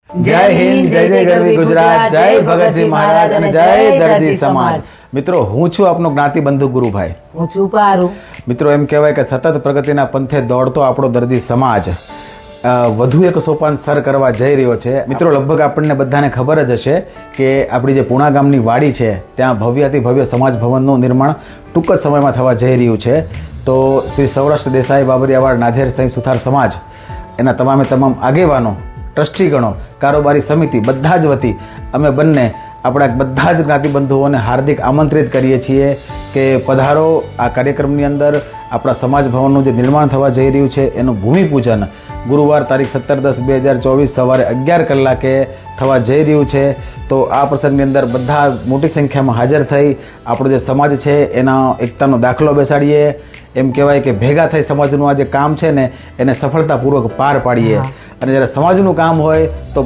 જય હિન્દ, જય જય ગરવી ગુજરાત, જય ભગતસિંહ મહારાજ અને જય દરજી સમાજ. મિત્રો, હું છું આપનો જ્ઞાતિ બંધુ ગુરુભાઈ. હું છું પારું. મિત્રો, એમ કહેવાય કે સતત પ્રગતિના પંથે દોડતો આપણો દર્દી સમાજ વધુ એક સોપાન સર કરવા જઈ રહ્યો છે. મિત્રો, લગભગ આપણને બધાને ખબર જ હશે કે આપણી જે પૂણા ગામની વાડી છે ત્યાં ભવ્યાતિ ભવ્ય સમાજ ભવનનું નિર્માણ ટૂંક જ સમયમાં થવા જઈ રહ્યું છે. તો શ્રી સૌરાષ્ટ્ર દેસાઈ બાબરિયાવાડ નાધેર સહી સુથાર સમાજ એના તમામે તમામ આગેવાનો, ટ્રસ્ટીગણો, કારોબારી સમિતિ બધા જ વતી અમે બંને આપણા બધા જ જ્ઞાતિબંધુઓને હાર્દિક આમંત્રિત કરીએ છીએ કે પધારો આ કાર્યક્રમની અંદર. આપણા સમાજ ભવનનું જે નિર્માણ થવા જઈ રહ્યું છે એનું ભૂમિપૂજન ગુરુવાર તારીખ 17/10/2024 સવારે 11 કલાકે થવા જઈ રહ્યું છે. તો આ પ્રસંગની અંદર બધા મોટી સંખ્યામાં હાજર થઈ આપણો જે સમાજ છે એના એકતાનો દાખલો બેસાડીએ. એમ કહેવાય કે ભેગા થઈ સમાજનું આ જે કામ છે ને એને સફળતાપૂર્વક પાર પાડીએ. અને જ્યારે સમાજનું કામ હોય તો